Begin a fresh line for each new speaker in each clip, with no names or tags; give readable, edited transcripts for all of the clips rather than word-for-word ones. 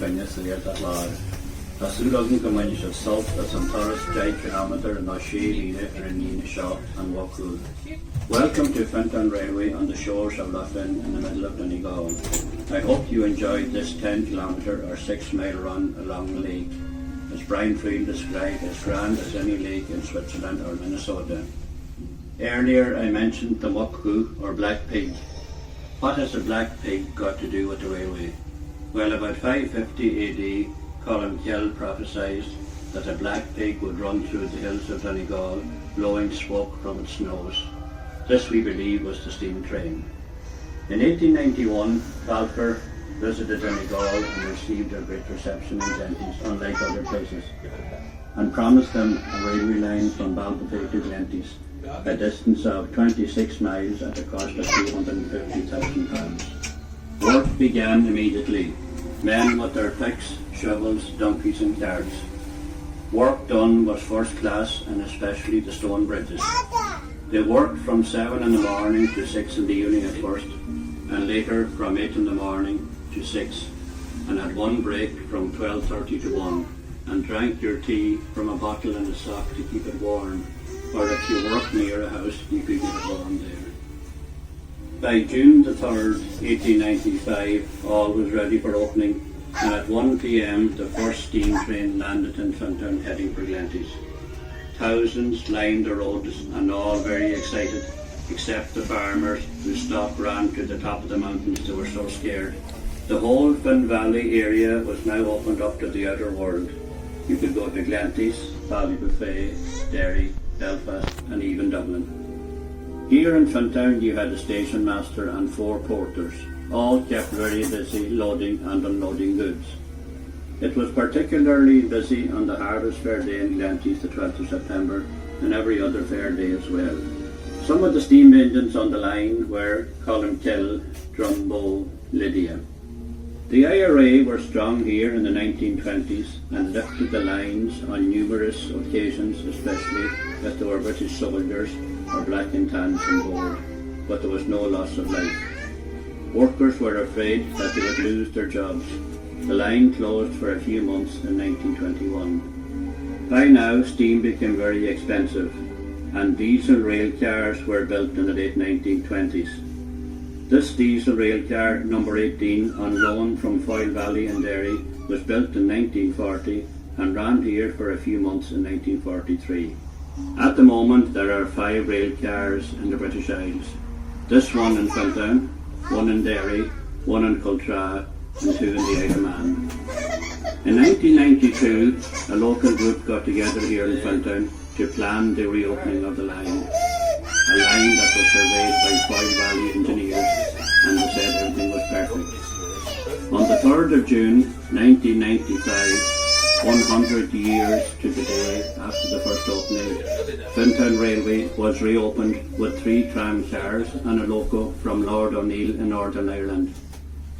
Finne sa Gaeltacht Láir. Tásúlagan go mhaine sibh sult as an turas 10 kilometre ná 6 líne ar an líne seo an Wachúil. Welcome to Fintown Railway on the shores of Lough Finn in the middle of Donegal. I hope you enjoyed this 10 kilometre or 6 mile run along the lake. As Brian Friel described, as grand as any lake in Switzerlandor Minnesota. Earlier I mentioned the muckhu or black pig. What has a black pig got to do with the railway? Well, about 550 AD, Columcille prophesied that a black pig would run through the hills of Donegal, blowing smoke from its nose. This, we believe, was the steam train. In 1891, Balfour visited Donegal and received a great reception in Glenties, unlike other places, and promised them a railway line from Bhaile to Glenties, a distance of 26 miles at a cost of £250,000. Work began immediately. Men with their picks, shovels, donkeys and carts. Work done was first class, and especially the stone bridges. They worked from 7 in the morning to 6 in the evening at first, and later from 8 in the morning to 6, and had one break from 12:30 to 1, and drank your tea from a bottle in a sock to keep it warm, or if you worked near a house, you could get it warm there. By June the 3rd, 1895, all was ready for opening, and at 1 p.m. the first steam train landed in Fintown heading for Glenties. Thousands lined the roads, and all very excited, except the farmers who stopped ran to the top of the mountains. They were so scared. The whole Finn Valley area was now opened up to the outer world. You could go to Glenties, Bhaile, Derry, Belfast and even Dublin. Here in Fintown you had a station master and 4 porters, all kept very busy loading and unloading goods. It was particularly busy on the Harvest Fair Day in Glenties, the 12th of September, and every other fair day as well. Some of the steam engines on the line were Columcille, Drumbo, Lydia. The IRA were strong here in the 1920s and lifted the lines on numerous occasions, especially if there were British soldiers or black and tans on board, but there was no loss of life. Workers were afraid that they would lose their jobs. The line closed for a few months in 1921. By now, steam became very expensive, and diesel rail cars were built in the late 1920s. This diesel rail car, number 18, on loan from Foyle Valley in Derry, was built in 1940 and ran here for a few months in 1943. At the moment, there are 5 rail cars in the British Isles. This one in Fintown, 1 in Derry, 1 in Countae and 2 in the Isle of Man. In 1992, a local group got together here in Fintown to plan the reopening of the line. A line that was surveyed by Foyle Valley engineers, and they said everything was perfect. On the 3rd of June 1995, 100 years to the day after the first opening, Fintown Railway was reopened with 3 tram cars and a loco from Lord O'Neill in Northern Ireland.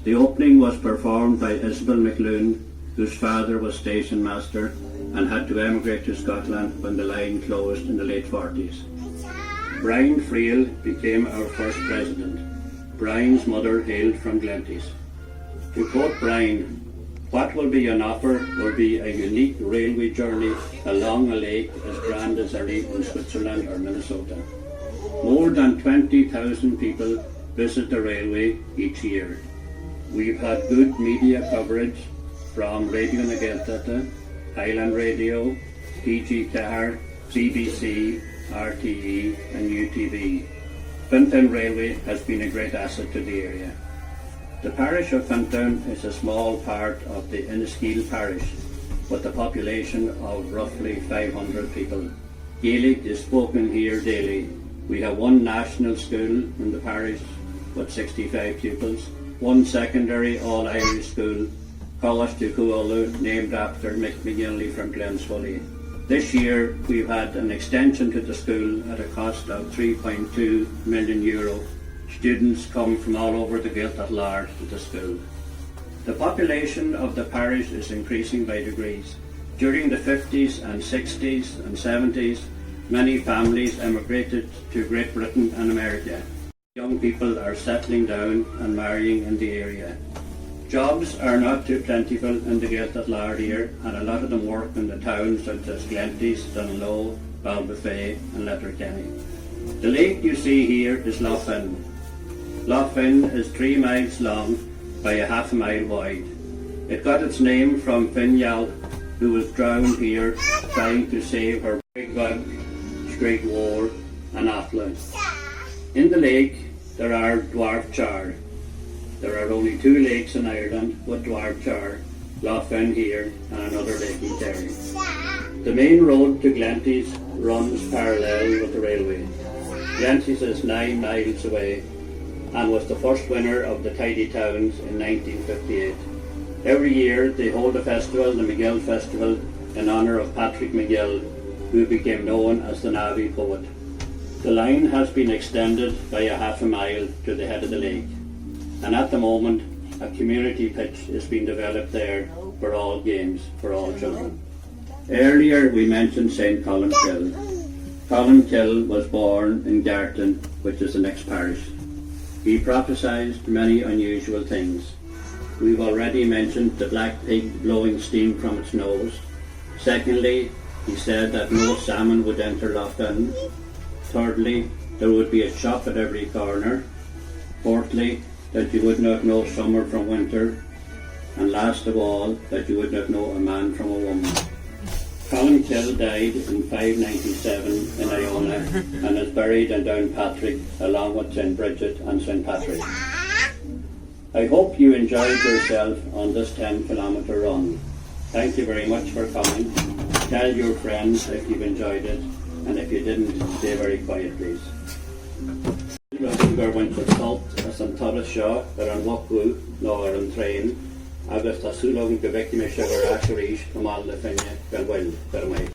The opening was performed by Isabel McLoone, whose father was station master and had to emigrate to Scotland when the line closed in the late 40s. Brian Friel became our first president. Brian's mother hailed from Glenties. To quote Brian, "What will be on offer will be a unique railway journey along a lake as grand as any in Switzerlandor Minnesota. More than 20,000 people visit the railway each year. We've had good media coverage from Radio na Gaeltacht, Highland Radio, PG-CAR, CBC, RTE and UTV. Fintown Railway has been a great asset to the area. The parish of Fintown is a small part of the nGall parish, with a population of roughly 500 people. Gaelic is spoken here daily. We have 1 national school in the parish with 65 pupils, 1 secondary all-Irish school, College to Cuolu, named after Mick McGinley from Glenswilly. This year we've had an extension to the school at a cost of €3.2 million. Students come from all over the Gaeltacht Láir to the school. The population of the parish is increasing by degrees. During the 50s and 60s and 70s, many families emigrated to Great Britain and America. Young people are settling down and marrying in the area. Jobs are not too plentiful in the Gaeltacht Lard here, and a lot of them work in the towns such as Glenties, Dunlow, Bhaile and Letterkenny. The lake you see here is Lough Finn. Lough Finn is 3 miles long by a half a mile wide. It got its name from Finne, who was drowned here trying to save her scríbhneoir and álainn. In the lake there are dwarf char. There are only 2 lakes in Ireland with dwarf char, Lough Finn here and another lake in Kerry. The main road to Glenties runs parallel with the railway. Glenties is 9 miles away and was the first winner of the Tidy Towns in 1958. Every year they hold a festival, the nGall Festival, in honour of Patrick McGill, who became known as the Navy poet. The line has been extended by a half a mile to the head of the lake, and at the moment a community pitch is being developed there for all games, for all children. Earlier we mentioned St. Columcille. Columcille was born in Garton, which is the next parish. He prophesied many unusual things. We've already mentioned the black pig blowing steam from its nose. Secondly, he said that no salmon would enter Lough Finn. Thirdly, there would be a shop at every corner. Fourthly, that you would not know summer from winter. And last of all, that you would not know a man from a woman. Columcille died in 597 in Iona and is buried in Downpatrick along with St. Bridget and St. Patrick. I hope you enjoyed yourself on this 10-kilometre run. Thank you very much for coming. Tell your friends if you've enjoyed it, and if you didn't, stay very quiet, please. Gur baint le salt as an turas seo ar an bhocú nó ar an train, agus tá súlógan go bheici me seo gur ais arís go máil le Finne gan bhfuil gur mé.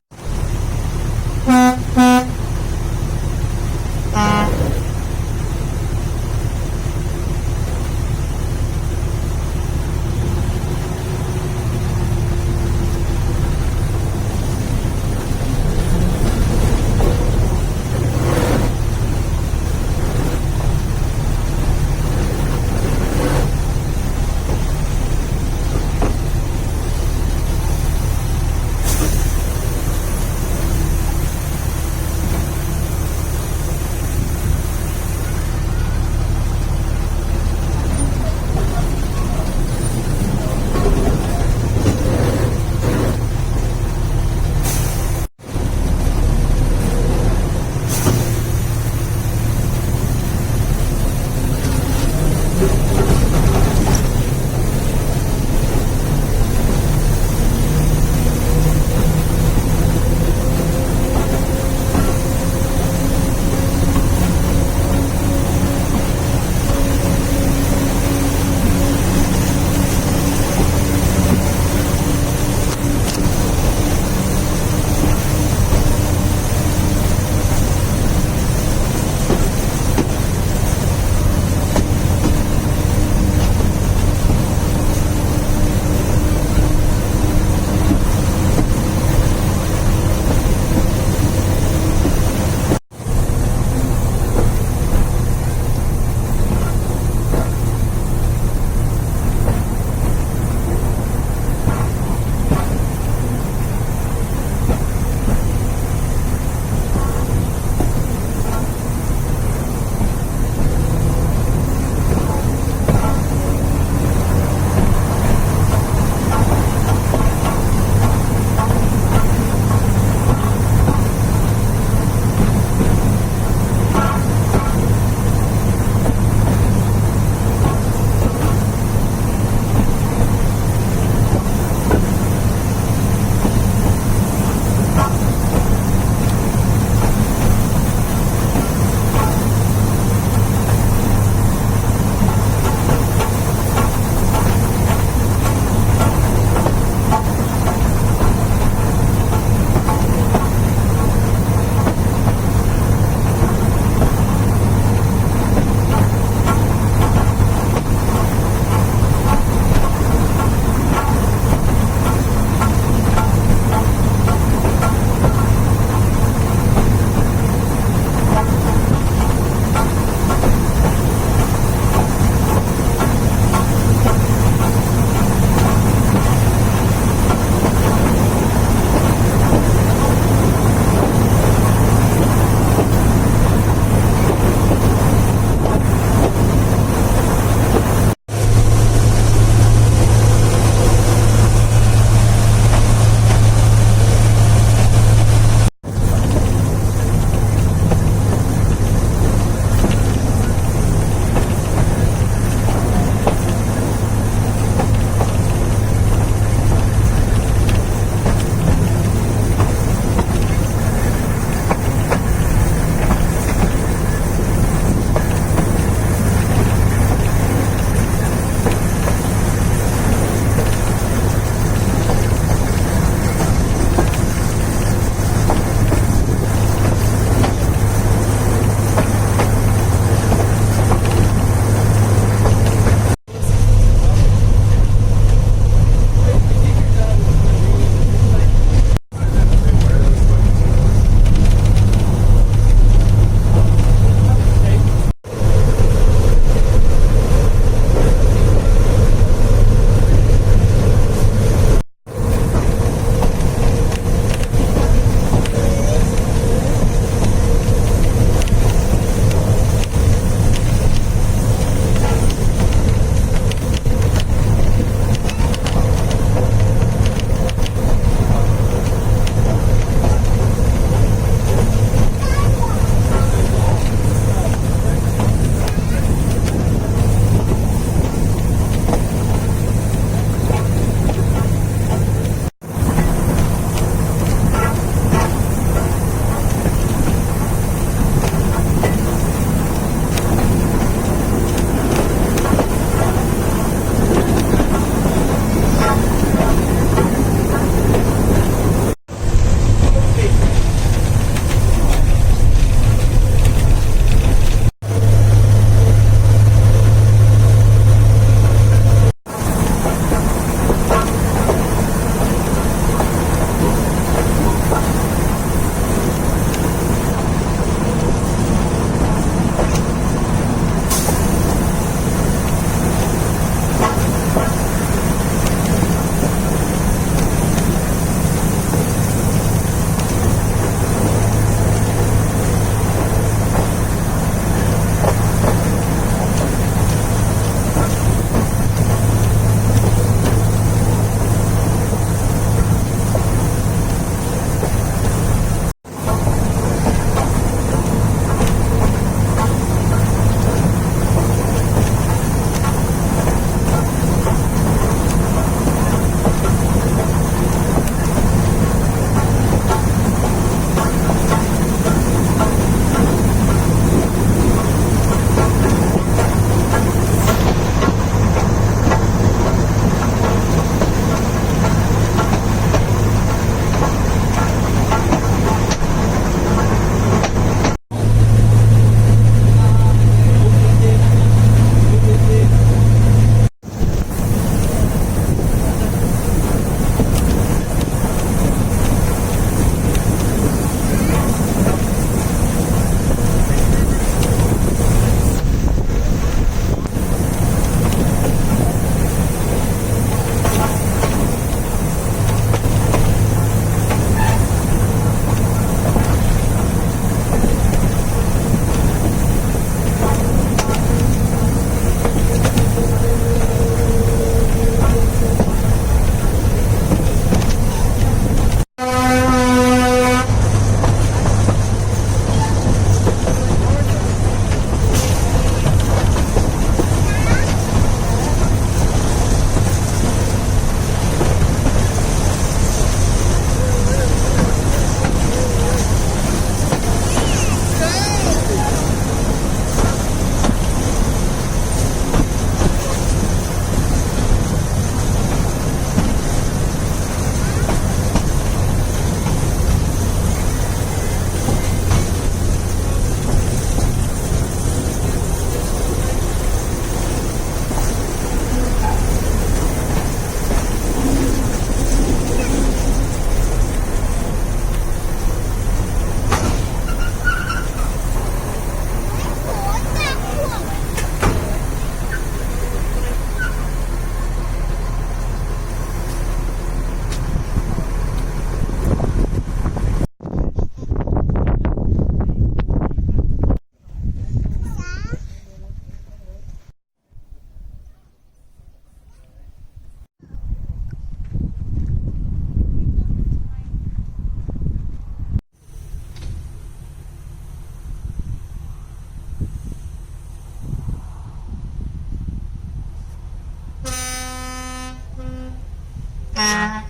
Bye.